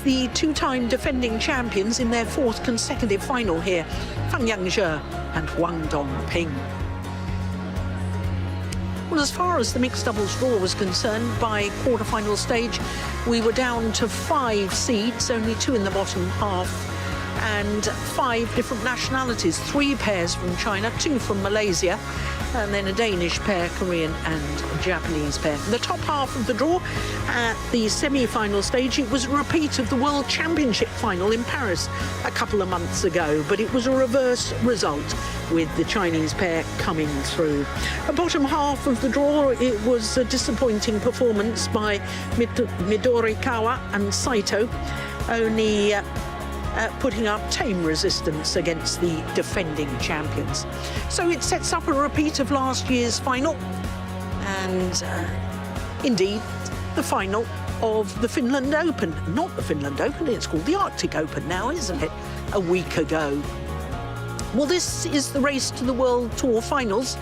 the two-time defending champions in their fourth consecutive final here, Feng and Huang Ping. Well, as far as the mixed doubles draw was concerned, by quarter-final stage, we were down to 5 seeds, only 2 in the bottom half, and 5 different nationalities, 3 pairs from China, 2 from Malaysia, and then a Danish pair, Korean and Japanese pair. The top half of the draw at the semi-final stage, it was a repeat of the World Championship final in Paris a couple of months ago, but it was a reverse result with the Chinese pair coming through. The bottom half of the draw, it was a disappointing performance by Midorikawa and Saito, only putting up tame resistance against the defending champions. So it sets up a repeat of last year's final and indeed the final of the Finland Open. Not the Finland Open, it's called the Arctic Open now, isn't it? A week ago. Well, this is the race to the World Tour finals,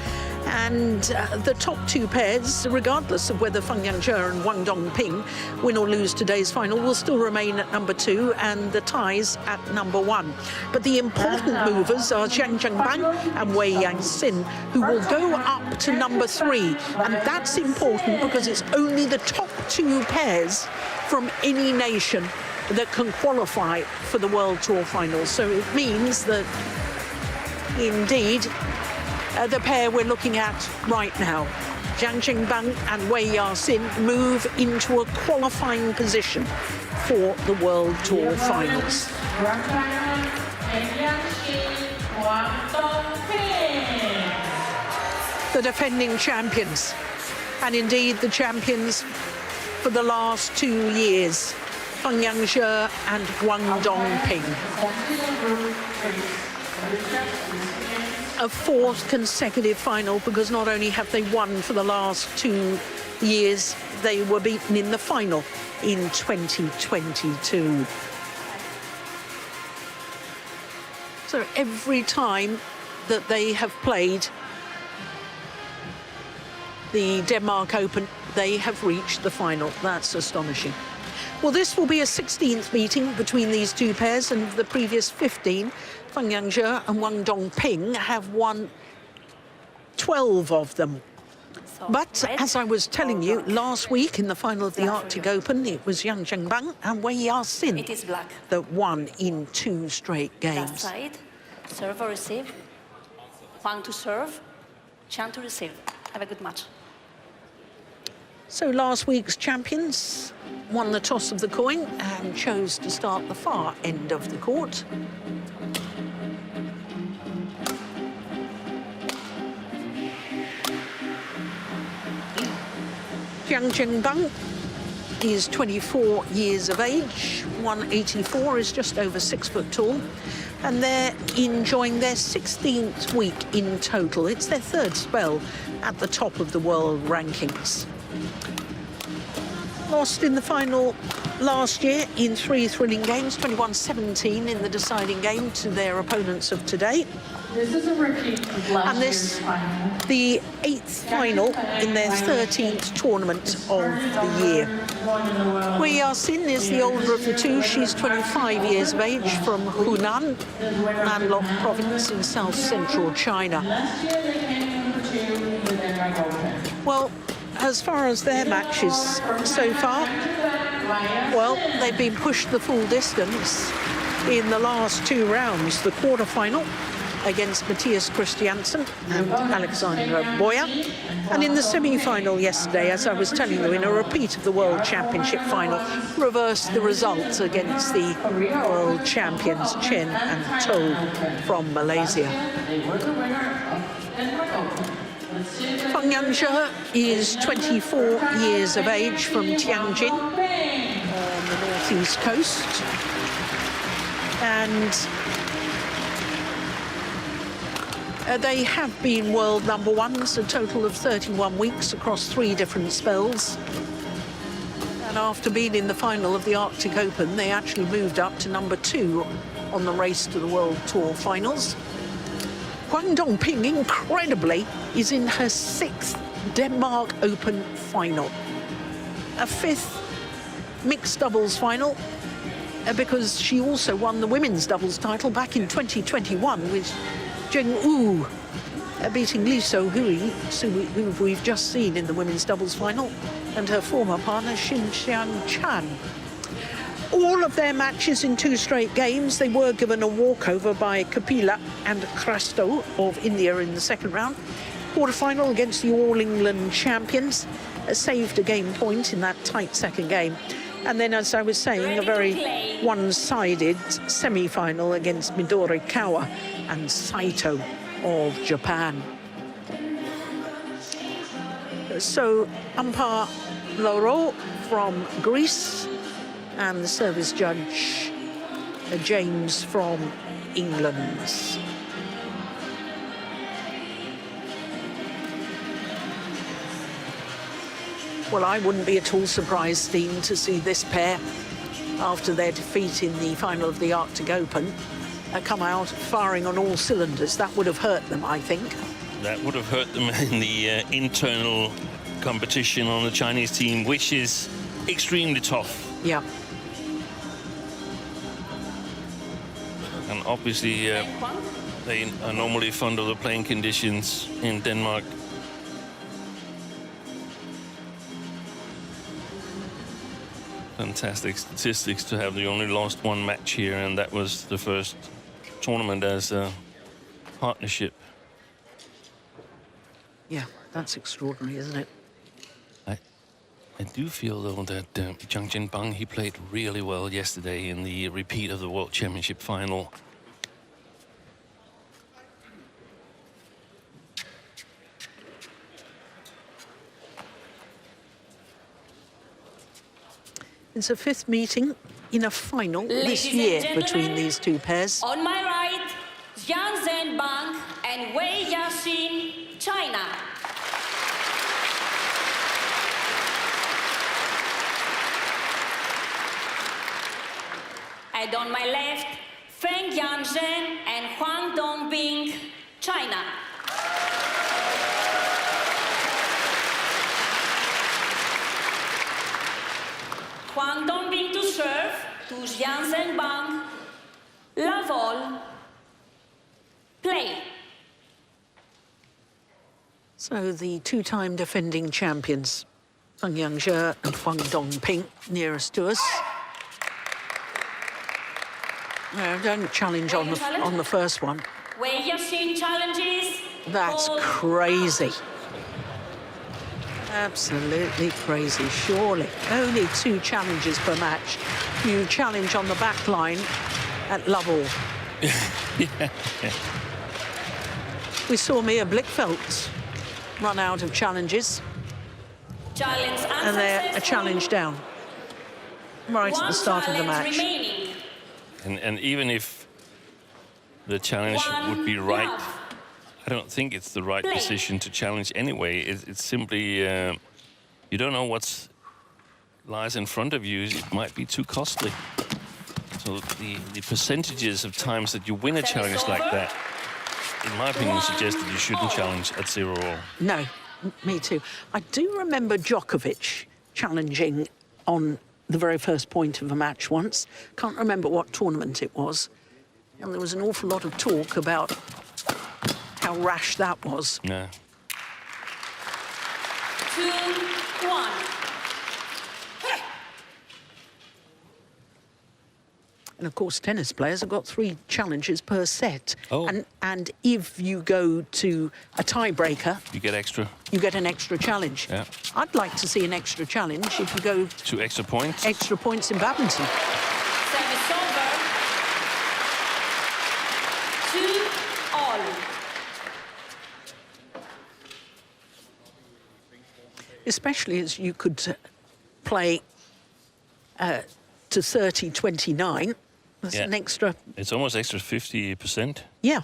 and the top 2 pairs, regardless of whether Feng and Huang Ping win or lose today's final, will still remain at number 2 and the ties at number 1. But the important movers are Jiang and Wei Xin, who will go up to number 3. And that's important because it's only the top 2 pairs from any nation that can qualify for the World Tour finals. So it means that indeed, the pair we're looking at right now, Jiang and Wei Xin, move into a qualifying position for the World Tour finals. The defending champions, and indeed the champions for the last 2 years, Feng and Huang Ping. A 4th consecutive final, because not only have they won for the last 2 years, they were beaten in the final in 2022. So every time that they have played the Denmark Open, they have reached the final. That's astonishing. Well, this will be a 16th meeting between these 2 pairs, and the previous 15, Feng and Huang Ping have won 12 of them. But as I was telling you, last week in the final of the Arctic Open, it was Jiang and Wei Xin that won in 2 straight games. Side, serve or receive. Huang to serve, Jiang to receive. Have a good match. So last week's champions won the toss of the coin and chose to start the far end of the court. Jiang is 24 years of age, 184, is just over 6 foot tall, and they're enjoying their 16th week in total. It's their 3rd spell at the top of the world rankings. Lost in the final last year in 3 thrilling games, 21-17 in the deciding game to their opponents of today. This is a repeat of last year's final. The 8th final in their 13th tournament of the year. Wei Xin is the older of the 2. She's 25 years of age from Hunan, landlocked province in south-central China. Well, as far as their matches so far, well, they've been pushed the full distance in the last 2 rounds. The quarter-final against Matthias Christiansen and Alexandra Boya, and in the semi-final yesterday, as I was telling you, in a repeat of the World Championship final, reversed the results against the world champions Chen and To from Malaysia. Feng is 24 years of age from Tianjin on the northeast coast, and they have been world number 1s, a total of 31 weeks across 3 different spells. And after being in the final of the Arctic Open, they actually moved up to number 2 on the race to the World Tour finals. Huang Ping, incredibly, is in her 6th Denmark Open final. A 5th mixed doubles final because she also won the women's doubles title back in 2021 with Jiang beating Li Sohui, who we've just seen in the women's doubles final, and her former partner Xiang Chan. All of their matches in 2 straight games, they were given a walkover by Kapila and Crasto of India in the second round. Quarter-final against the All England champions, saved a game point in that tight second game. And then, as I was saying, a very one-sided semi-final against Midori Kawa and Saito of Japan. So, umpire Loro from Greece and the service judge James from England. Well, I wouldn't be at all surprised, Steen, to see this pair, after their defeat in the final of the Arctic Open, come out firing on all cylinders. That would have hurt them, I think. That would have hurt them in the internal competition on the Chinese team, which is extremely tough. Yeah. And obviously, they are normally fond of the playing conditions in Denmark. Fantastic statistics to have. They only lost 1 match here, and that was the first tournament as a partnership. Yeah, that's extraordinary, isn't it? I do feel, though, that Jiang Jianbang, he played really well yesterday in the repeat of the World Championship final. It's a 5th meeting in a final this year between these 2 pairs. On my right, Jiang Jianbang and Wei Yaxin, China. And on my left, Feng Yanzhen and Huang Dongbing, China. Huang Dongbing to serve, to Jiang Jianbang, love all, play. So the 2-time defending champions, Feng Yanzhe and Huang Dongbing, nearest to us. No, don't challenge on the first one. Wei Yaxin challenges. That's crazy. Absolutely crazy, surely. Only 2 challenges per match. You challenge on the back line at love all. Yeah. We saw Mia Blichfeldt run out of challenges. Challenge And they're a challenge down. Right at the start of the match. Remaining. And even if the challenge would be right, I don't think it's the right position to challenge anyway. It's simply, you don't know what lies in front of you. It might be too costly. So the percentages of times that you win a challenge like that, in my opinion, suggest that you shouldn't challenge at 0-all. No, me too. I do remember Djokovic challenging on the very first point of a match once. Can't remember what tournament it was. And there was an awful lot of talk about how rash that was. No. 2-1. And of course, tennis players have got 3 challenges per set. Oh. And if you go to a tiebreaker, You get extra. you get an extra challenge. Yeah. I'd like to see an extra challenge if you go 2 extra points. extra points in badminton. Service over. 2-all. Especially as you could play to 30-29. That's Yeah. an extra, It's almost extra 50%. yeah.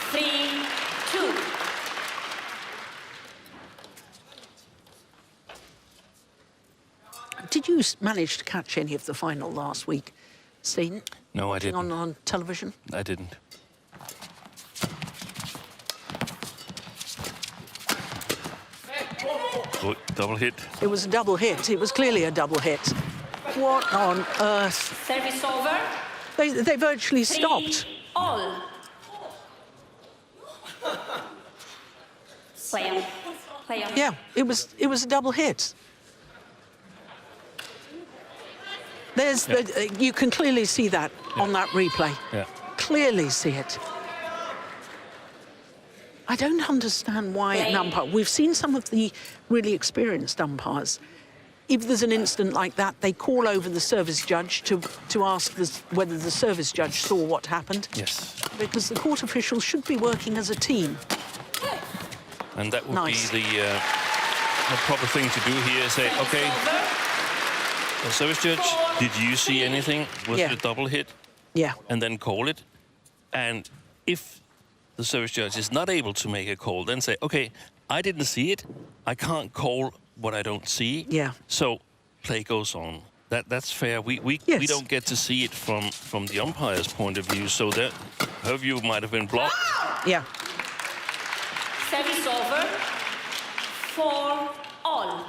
Three, 2. Did you manage to catch any of the final last week, Steen? No, I didn't. On television? I didn't. Oh, double hit. It was a double hit. It was clearly a double hit. What on earth? Service over. They virtually 3 stopped. all. Play on. Play on. Yeah, it was a double hit. There's you can clearly see that on that replay. Yeah. Clearly see it. I don't understand why an umpire. We've seen some of the really experienced umpires. If there's an incident like that, they call over the service judge to ask whether the service judge saw what happened. Yes. Because the court officials should be working as a team. And that would Nice. be the proper thing to do here. Say, okay, service judge, did you see anything? Was it a double hit? Yeah. And then call it. And if the service judge is not able to make a call, then say, okay, I didn't see it. I can't call what I don't see. Yeah. So play goes on. That's fair. We Yes. don't get to see it from the umpire's point of view. So that her view might have been blocked. Yeah. Service over. 4 all.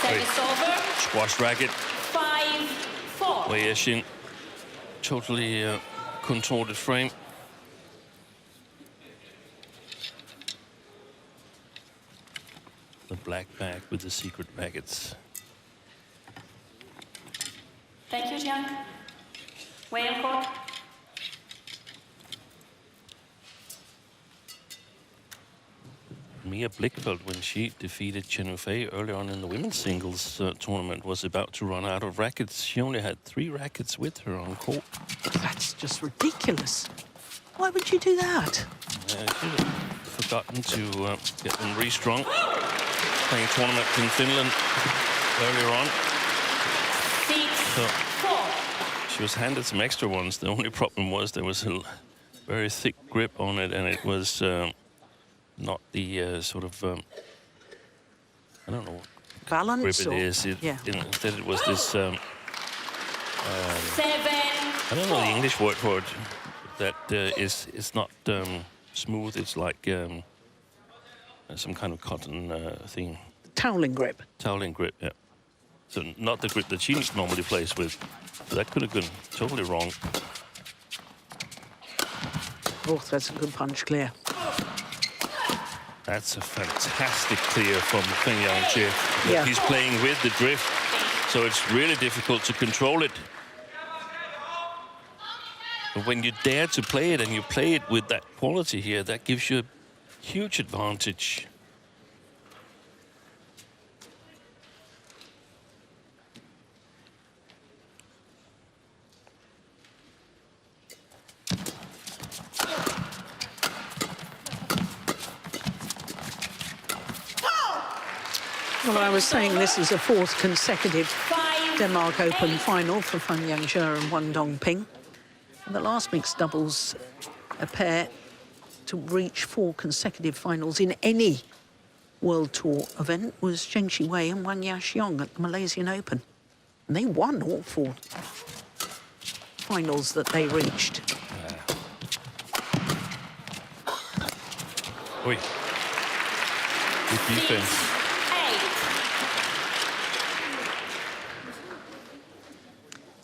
Service over. Squash racket. 5-4. Wei Yashin, totally contorted frame. The black bag with the secret rackets. Thank you, Jiang. Wei on court. Mia Blichfeld, when she defeated Chen Yufei early on in the women's singles tournament, was about to run out of rackets. She only had 3 rackets with her on court. That's just ridiculous. Why would you do that? She had forgotten to get them restrung. Playing a tournament in Finland earlier on. 6-4. She was handed some extra ones. The only problem was there was a very thick grip on it, and it was not the sort of I don't know what Balance? grip it or- is. Instead, it was this. 7. I don't know the English word for it. That is not smooth. It's like some kind of cotton thing. Toweling grip. Toweling grip, yeah. So not the grip that she normally plays with. So that could have been totally wrong. Oh, that's a good punch clear. That's a fantastic clear from Feng Yang. Yeah. He's playing with the drift, so it's really difficult to control it. But when you dare to play it and you play it with that quality here, that gives you a huge advantage. Well, I was saying this is a 4th consecutive Denmark Open final for Feng Yang and Wang Dongping. And the last mixed doubles a pair to reach 4 consecutive finals in any World Tour event was Zheng Wei and Wang Yashiong at the Malaysian Open. And they won all 4 finals that they reached. Oi. Good defense. 8.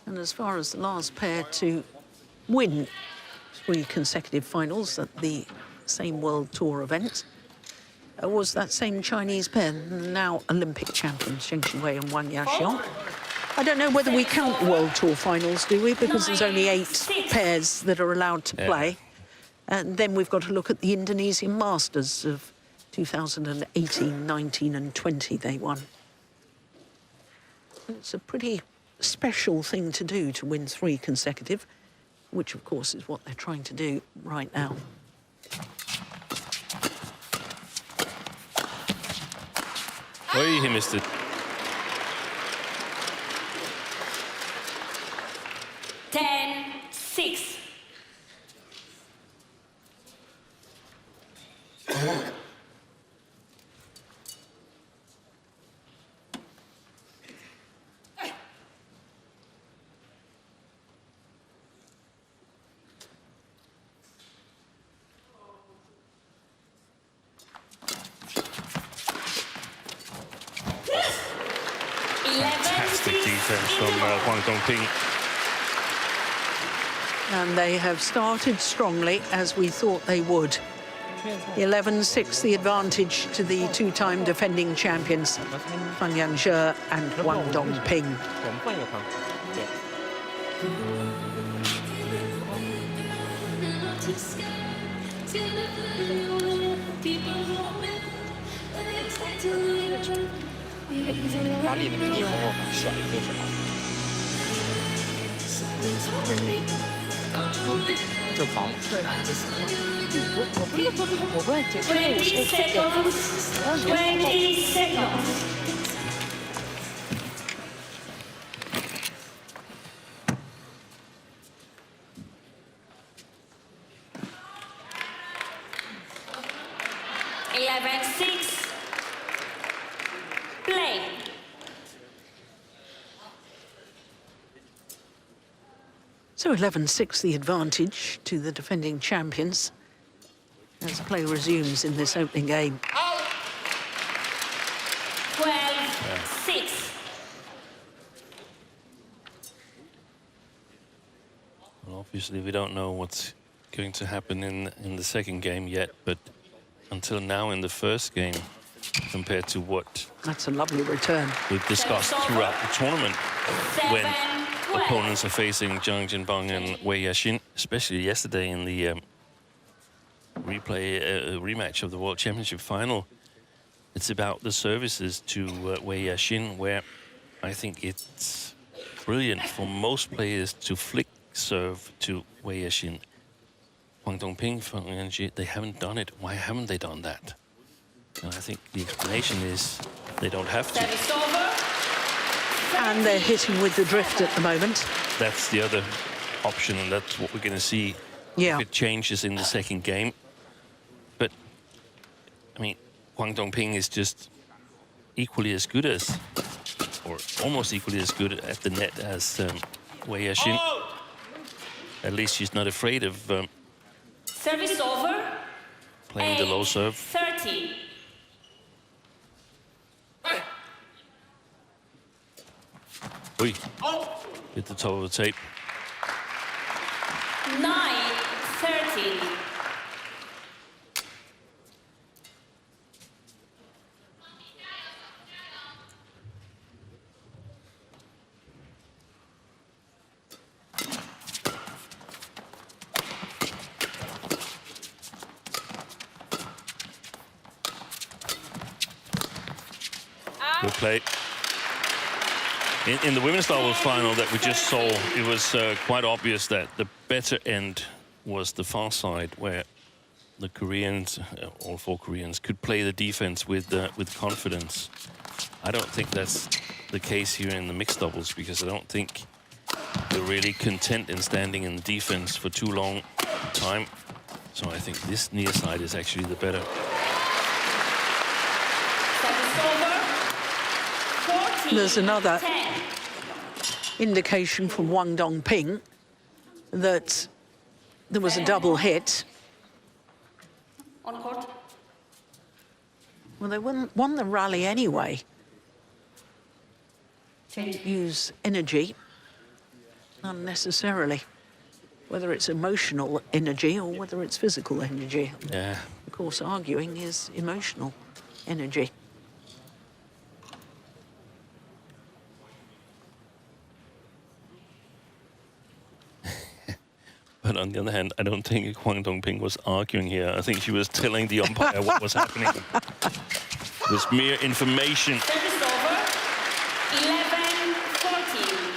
And as far as the last pair to win 3 consecutive finals at the same World Tour event was that same Chinese pair, now Olympic champions, Zheng Wei and Wang Yashiong. I don't know whether we count World Tour finals, do we? Because there's only 8 pairs that are allowed to play. And then we've got to look at the Indonesian Masters of 2018, 19 and 20 they won. It's a pretty special thing to do, to win 3 consecutive, which of course is what they're trying to do right now. Oi, he missed it. 10-6. defense from Huang Dongping. And they have started strongly, as we thought they would. 11-6, the advantage to the two-time defending champions, Feng and Huang Dongping. Play. So 11-6, the advantage to the defending champions as play resumes in this opening game. 12-6. Well, obviously, we don't know what's going to happen in the second game yet, but until now in the first game, compared to what That's a lovely return. we've discussed throughout the tournament, when opponents are facing Jiang Jinbang and Wei Yashin, especially yesterday in the rematch of the World Championship final. It's about the services to Wei Yashin, where I think it's brilliant for most players to flick serve to Wei Yashin. Huang Dongping, Feng and Jyske, they haven't done it. Why haven't they done that? And I think the explanation is they don't have to. And they're hitting with the drift at the moment. That's the other option, and that's what we're going to see. Yeah. If it changes in the second game. But, I mean, Huang Dongping is just equally as good as, or almost equally as good at the net as Wei Yashin. At least she's not afraid of Service over. playing the low serve. 30. Oi, hit the top of the tape. 9-13. Good play. In the women's doubles final that we just saw, it was quite obvious that the better end was the far side, where the Koreans, all four Koreans, could play the defense with confidence. I don't think that's the case here in the mixed doubles, because I don't think they're really content in standing in defense for too long time. So I think this near side is actually the better. There's another indication from Huang Dongping that there was a double hit. On court. Well, they won the rally anyway. Use energy unnecessarily, whether it's emotional energy or whether it's physical energy. Yeah. Of course, arguing is emotional energy. But on the other hand, I don't think Huang Dongping was arguing here. I think she was telling the umpire what was happening. It was mere information. Service over. 11-14.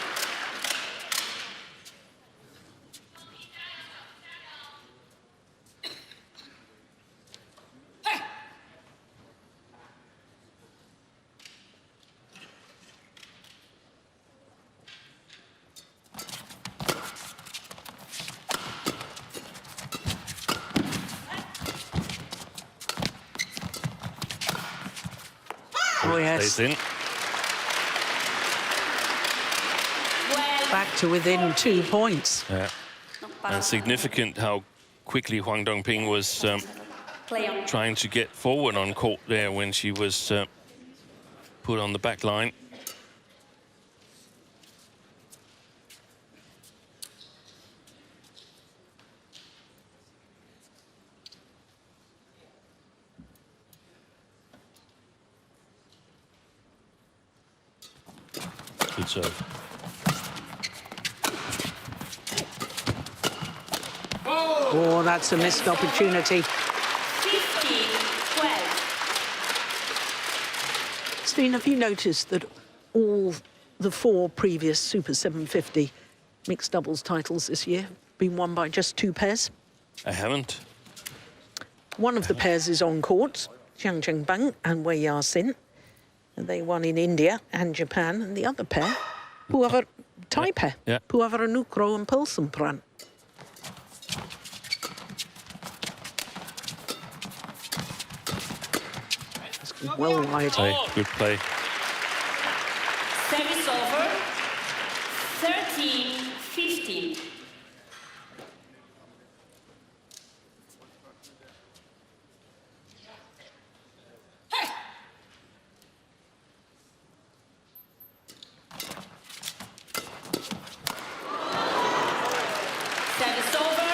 Oh, yes. Stays in. Back to within 2 points. Yeah. And significant how quickly Huang Dongping was Play on. trying to get forward on court there when she was put on the back line. Good serve. Oh, that's a missed opportunity. 50-12. Steen, have you noticed that all the 4 previous Super 750 mixed doubles titles this year have been won by just 2 pairs? I haven't. One of the pairs is on court, Jiang and Wei Yasin. And they won in India and Japan. And the other pair, Thai pair, Puavaranukro and Pulsampran. Well wide. Good play. Service over. 13-15. Service over.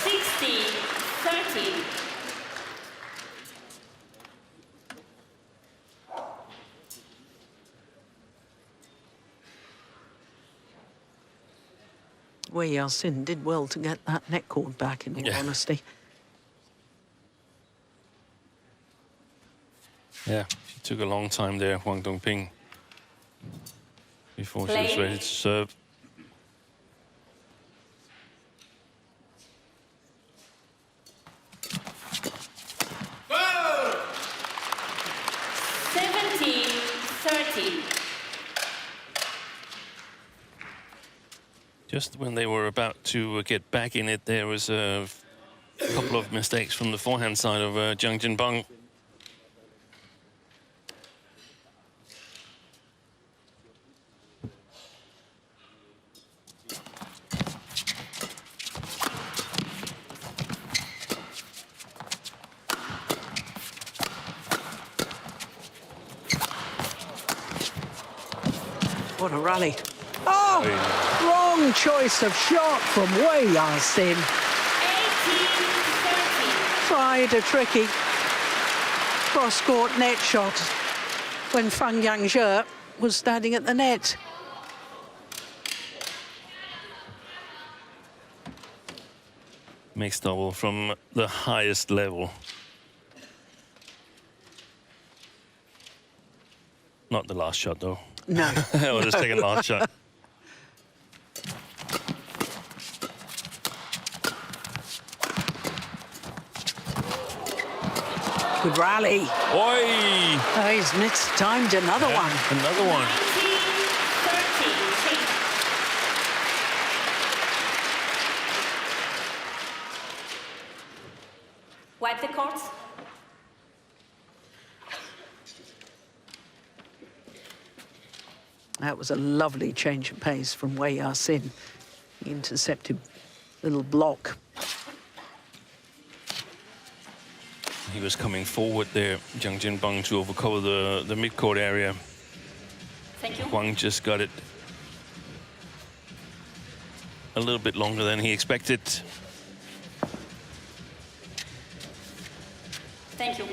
16-13. Wei Yasin did well to get that net cord back, in all honesty. Yeah, she took a long time there, Huang Dongping, before she was ready to serve. Whoa! 17-13. Just when they were about to get back in it, there was a couple of mistakes from the forehand side of Jiang Jinbang. What a rally. Oh, wrong choice of shot from Wei Yasin. 18-13. Tried a tricky cross-court net shot when Feng was standing at the net. Mixed double from the highest level. Not the last shot, though. No. Or the second last shot. Good rally. Oi! Oh, he's mistimed another one. Another one. 19-13. Wipe the courts. That was a lovely change of pace from Wei Yasin. He intercepted little block. He was coming forward there, Jiang Jinbang, to overcover the mid-court area. Thank you. Huang just got it a little bit longer than he expected. Thank you.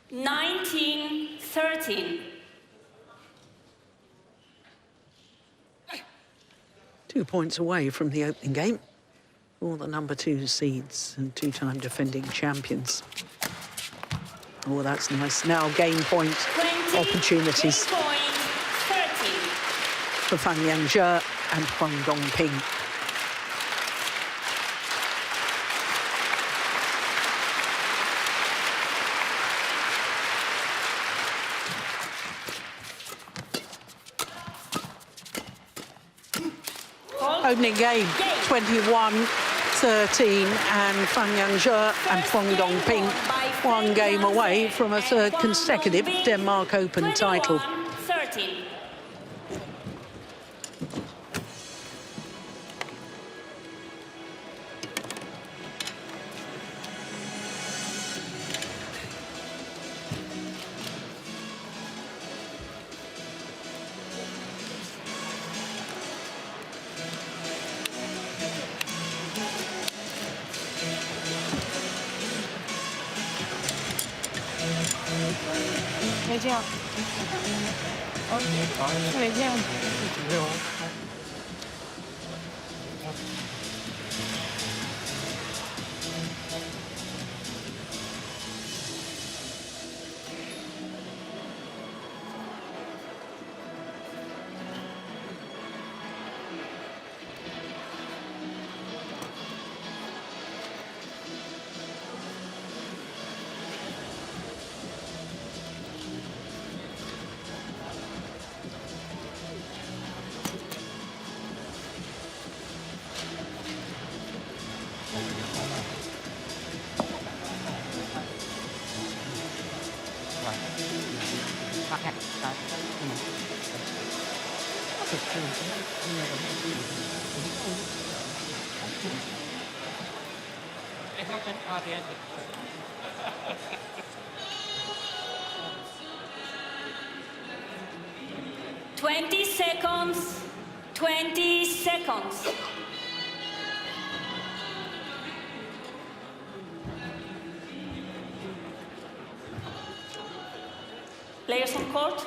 Nineteen 13. 2 points away from the opening game. All the number 2 seeds and 2-time defending champions. Oh, that's nice. Now game point 20, opportunities game point 13. for Feng and Huang Dongping. Opening game, 21-13, and Feng and Huang Dongping 1 game away from a 3rd consecutive Denmark Open title. 13. 没这样。哦，没这样。20 seconds. 20 seconds. Players on court.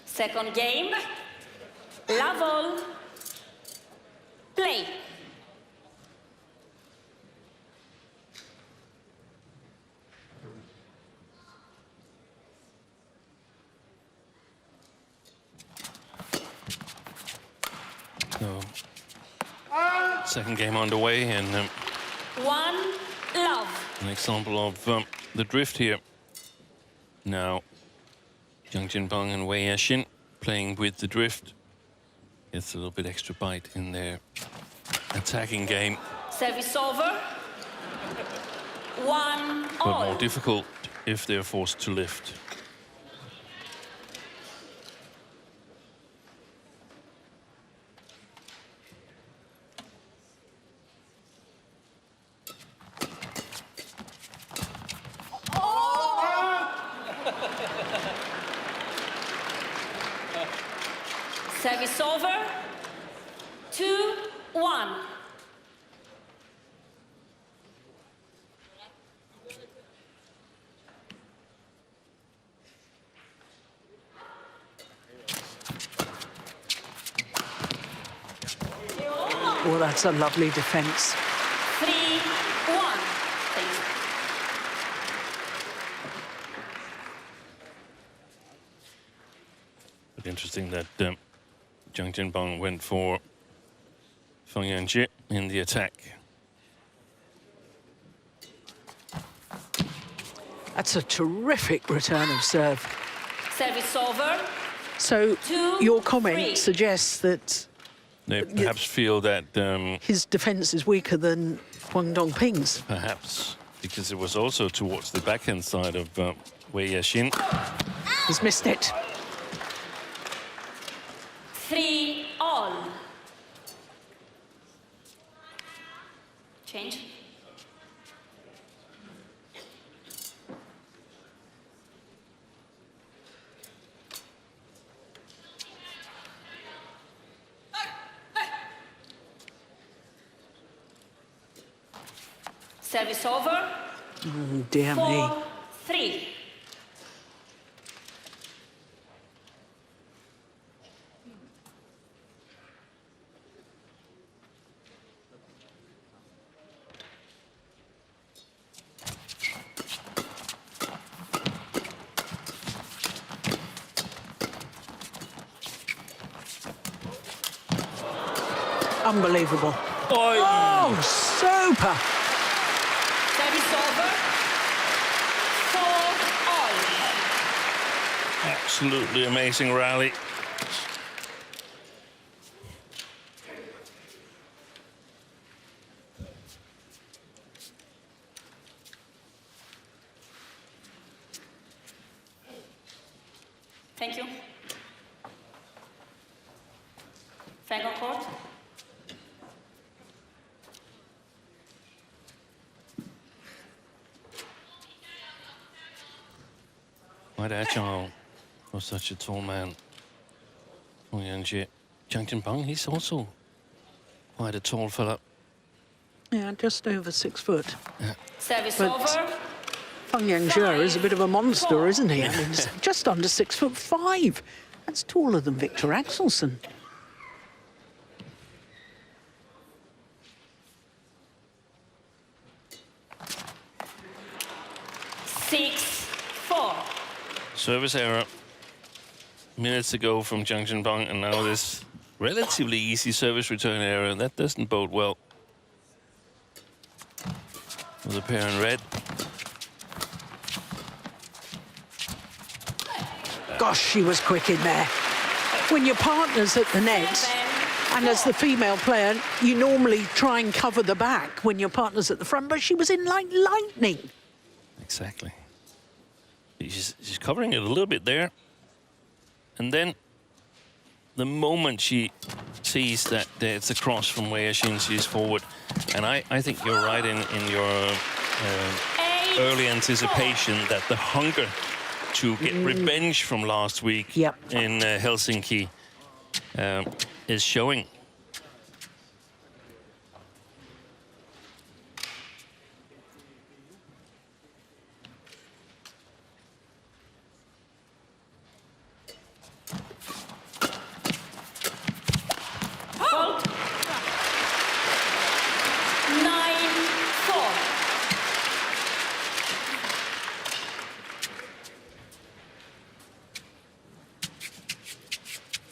Second game, level, play. So, second game underway, and One love. an example of the drift here. Now, Jiang Jinpeng and Wei Yashin playing with the drift. It's a little bit extra bite in their attacking game, Service over. One but all. more difficult if they're forced to lift. Service over. 2-1. Well, that's a lovely defence. 3-1. Thank you. But interesting that Jiang Jinpeng went for Feng in the attack. That's a terrific return of serve. Service over. So 2, your comment 3. suggests that They perhaps feel that his defence is weaker than Huang Dongping's. perhaps because it was also towards the backhand side of Wei Yashin. He's missed it. 3 all. Change. Service over. Oh, dear me. 4-3. Unbelievable. Oi! Oh, super. Service over. 4 all. Absolutely amazing rally. Thank you. Feng on court. Quite agile for such a tall man. Jiang Jiang, he's also quite a tall fella. Yeah, just over 6 foot. Yeah. Service But over. Feng is a bit of a monster, isn't he? I mean, he's just under 6'5". That's taller than Victor Axelsen. Six, 4. Service error minutes ago from Jiang Jiang, and now this relatively easy service return error. That doesn't bode well for the pair in red. Gosh, she was quick in there. When your partner's at the net, and as the female player, you normally try and cover the back when your partner's at the front, but she was in like lightning. Exactly. She's covering it a little bit there. And then the moment she sees that it's a cross from Wei Yashin, she's forward. And I think you're right in your early anticipation that the hunger to get revenge from last week in Helsinki is showing.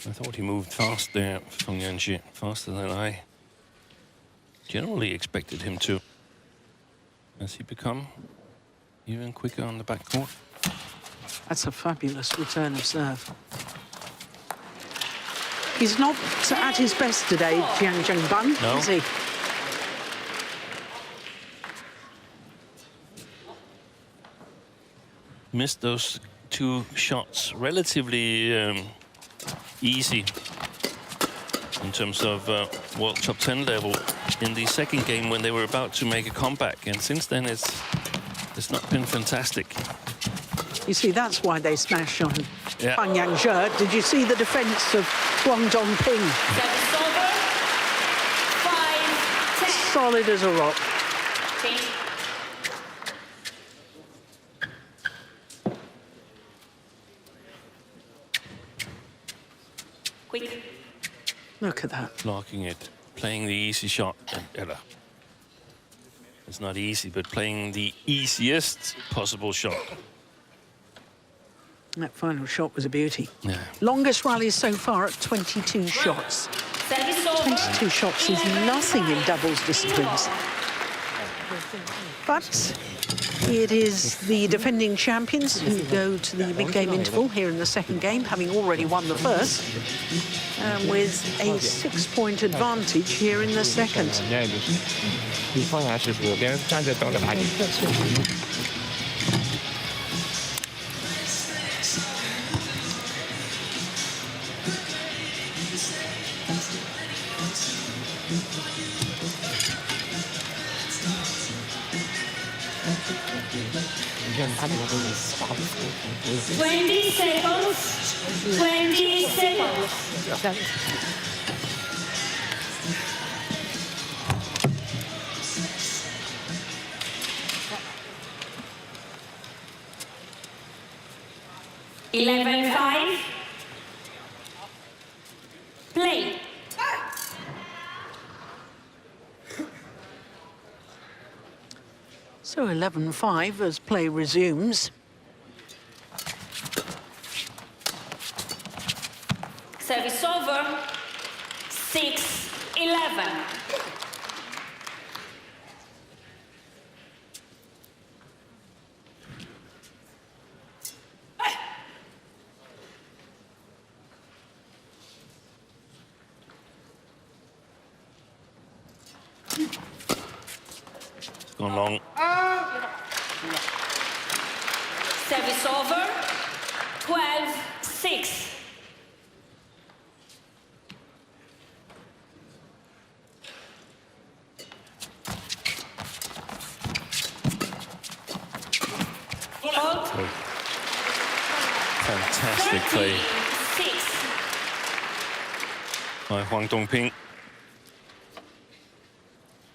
I thought he moved fast there, Feng Yanxi, faster than I generally expected him to. Has he become even quicker on the backcourt? That's a fabulous return of serve. He's not at his best today, Jiang Jiang, no. is he? Missed those 2 shots relatively easy in terms of world top 10 level in the second game when they were about to make a comeback, and since then it's not been fantastic. You see, that's why they smashed on Feng Yanxi. Did you see the defense of Huang Dongping? Service over. 5-10. Solid as a rock. Quick. Look at that. Blocking it, playing the easy shot. It's not easy, but playing the easiest possible shot. That final shot was a beauty. Yeah. Longest rally so far at 22 shots. Service over. 22 shots is nothing in doubles disciplines. But it is the defending champions who go to the big game interval here in the second game, having already won the first, with a 6-point advantage here in the second. Twenty seconds. 20 seconds. Eleven, 5. Play. So 11-5 as play resumes. Service over. 6-11. It's gone long. Service over. 12-6. Fantastic Big play by Huang Dongping.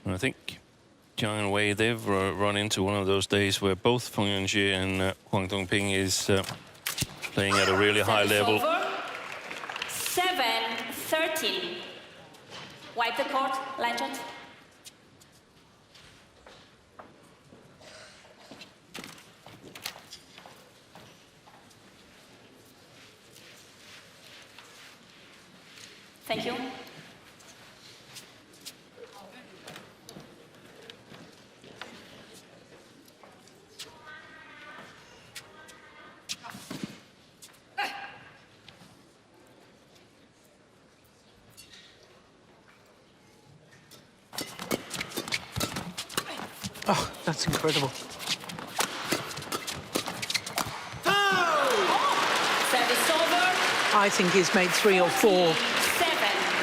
And I think Jiang and Wei, they've run into one of those days where both Feng Yangzhe and Huang Dongping is playing at a really high level. 7-13. Wipe the court, legend. Thank you. Oh, that's incredible. Service over. I think he's made 3 or 4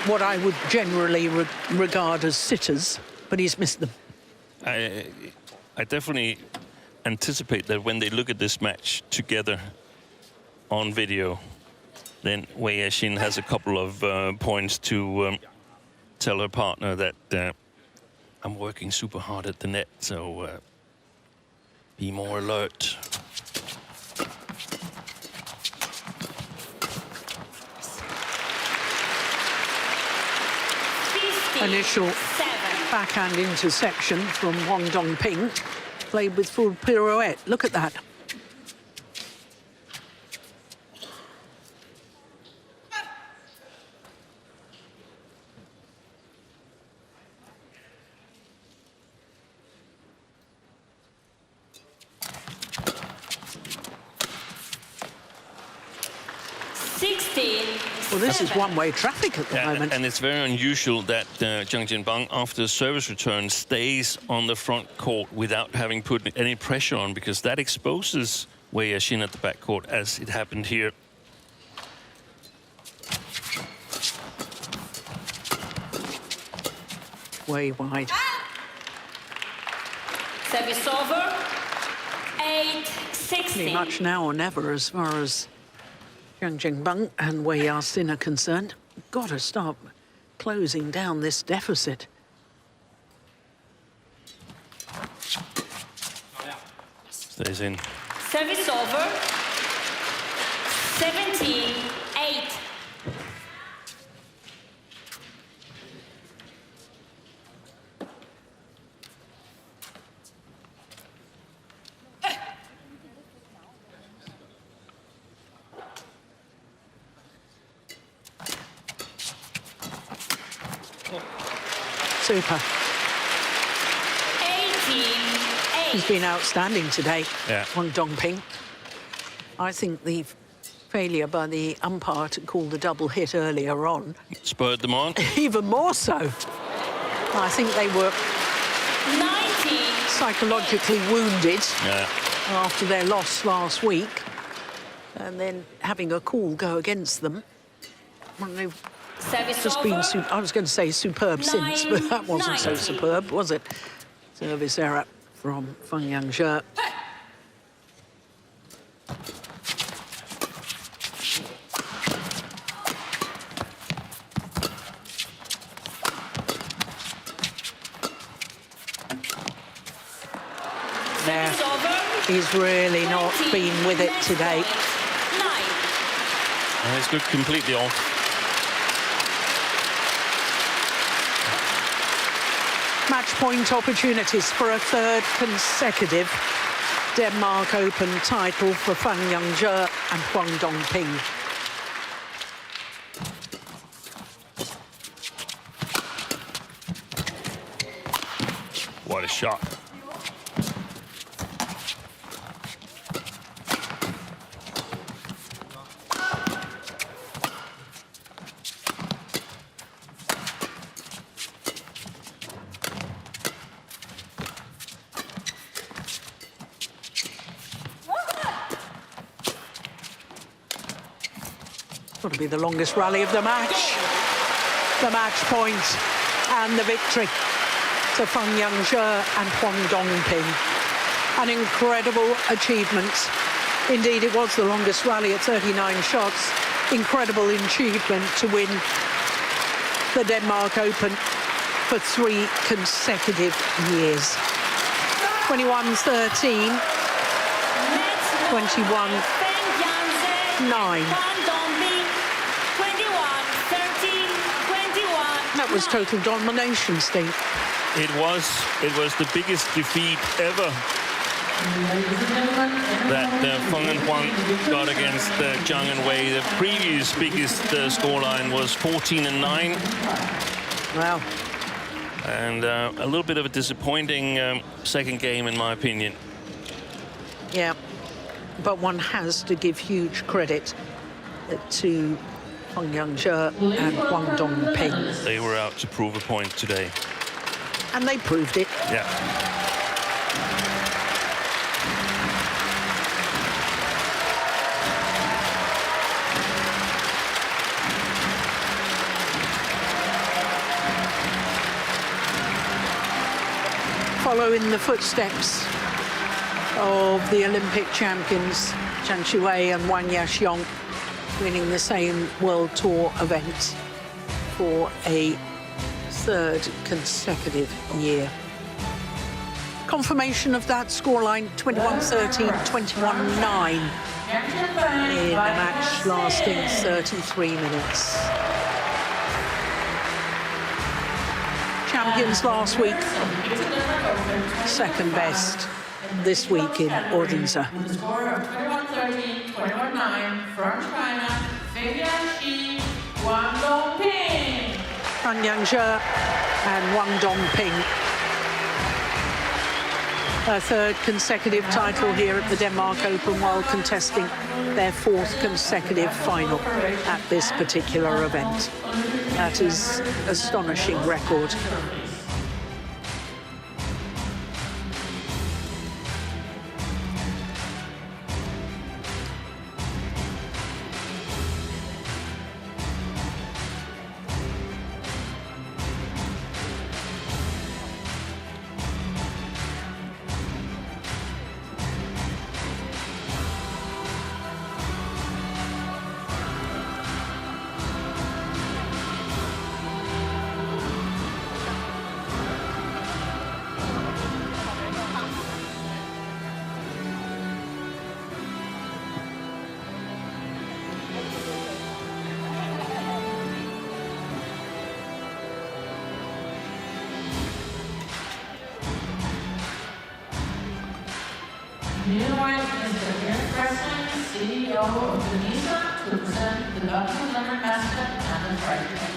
what I would generally regard as sitters, but he's missed them. I definitely anticipate that when they look at this match together on video, then Wei Yexin has a couple of points to tell her partner that I'm working super hard at the net, so be more alert. Initial backhand interception from Huang Dongping, played with full pirouette. Look at that. Well, this is one-way traffic at the moment. And it's very unusual that Jiang Jianbang, after the service return, stays on the front court without having put any pressure on, because that exposes Wei Yexin at the back court, as it happened here. Way wide. Service over. 8-16. Pretty much now or never as far as Jiang Jianbang and Wei Yexin are concerned. Got to start closing down this deficit. Stays in. Service over. 17-8. Super. 18-8. He's been outstanding today, Yeah. Huang Dongping. I think the failure by the umpire to call the double hit earlier on, Spurred them on. even more so. I think they were 19. psychologically wounded Yeah. after their loss last week, and then having a call go against them. When they've Service just over. been, I was going to say superb since, but that wasn't so 9-9. superb, was it? Service error from Feng Yangzhe. There, Service over. he's really not been with it today. 9. And it's good completely off. Match point opportunities for a third consecutive Denmark Open title for Feng Yangzhe and Huang Dongping. What a shot. Got to be the longest rally of the match. The match point and the victory to Feng Yangzhe and Huang Dongping. An incredible achievement Indeed, it was the longest rally at 39 shots. Incredible achievement to win the Denmark Open for 3 consecutive years. 21-13, 21-9. That was total domination, Steve. It was the biggest defeat ever that Feng and Huang got against Jiang and Wei. The previous biggest scoreline was 14-9. Wow. And a little bit of a disappointing second game, in my opinion. Yeah, but one has to give huge credit to Feng Jiang and Huang Dongping. They were out to prove a point today. And they proved it. Yeah. Follow in the footsteps of the Olympic champions, Chen Shuwei and Wang Yaxiong, winning the same World Tour event for a 3rd consecutive year. Confirmation of that scoreline, 21-13, 21-9, in a match lasting 33 minutes. Champions last week, 2nd best this week in Odense. With a score of 21-13, 21-9 from China, Feng, Huang Dongping. Feng Jiang and Huang Dongping. A 3rd consecutive title here at the Denmark Open while contesting their 4th consecutive final at this particular event. That is astonishing record. Meanwhile, Mr. Eric Presley, CEO of Tunisia, to present the Badminton Unlimited basket and the prize tag.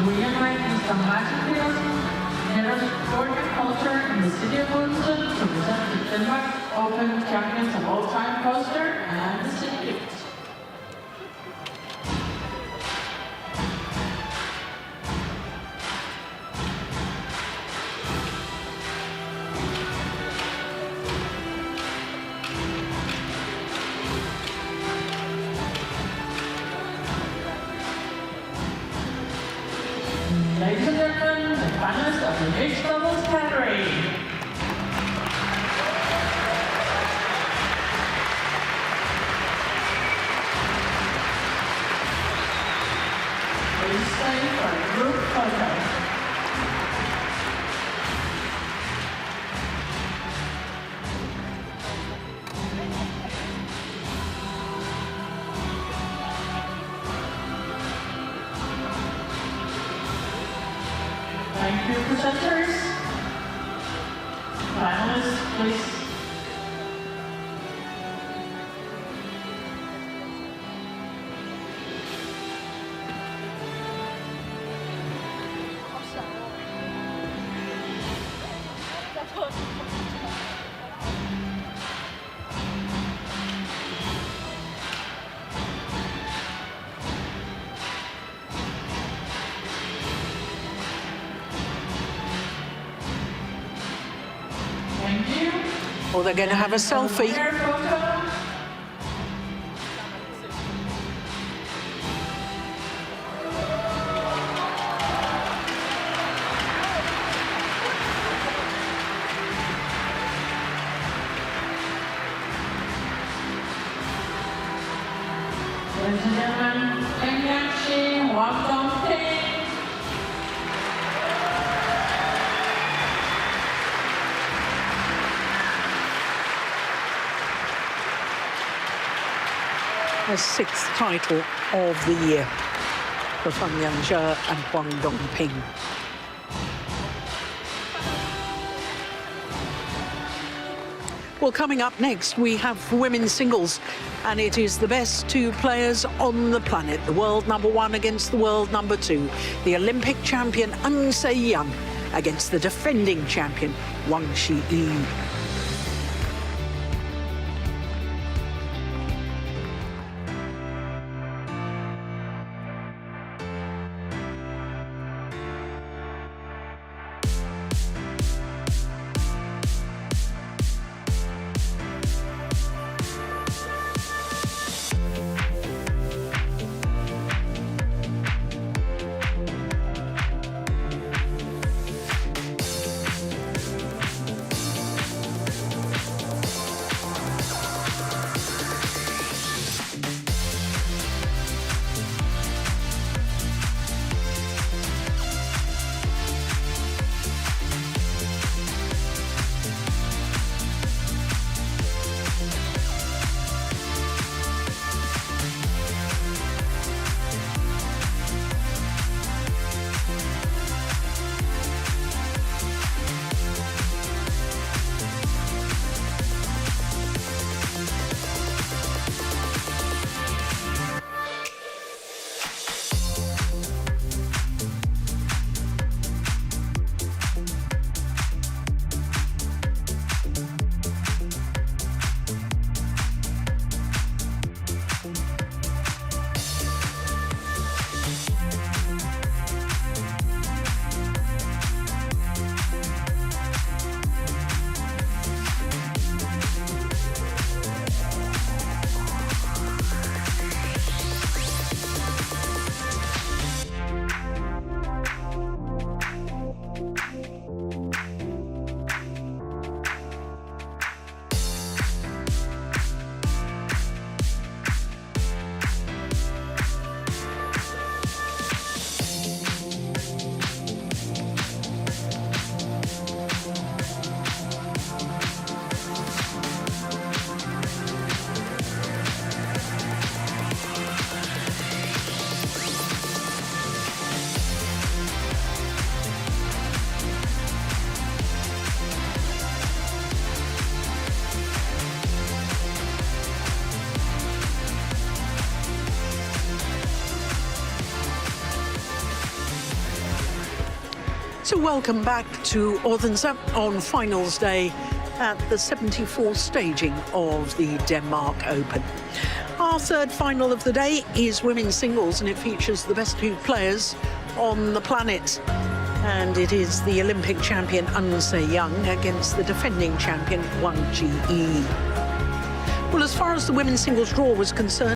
We invite Mr. Martin Petersen, Head of Sport and Culture in the City of Odense, to present the Denmark Open Champions of All Time poster and the city gifts. Ladies and gentlemen, the finalists of the mixed doubles category. Please stay for a group photo. Thank you, presenters. Finalists, please. Or they're going to have a selfie. Ladies and gentlemen, Feng, Huang, The 6th title of the year for Feng and Huang Dongping. Well, coming up next, we have women's singles, and it is the best 2 players on the planet, the world number 1 against the world number 2, the Olympic champion Jiang against the defending champion Wang Yi. So welcome back to Odense on finals day at the 74th staging of the Denmark Open. Our 3rd final of the day is women's singles, and it features the best 2 players on the planet. And it is the Olympic champion Jiang against the defending champion Wang Yi. Well, as far as the women's singles draw was concerned,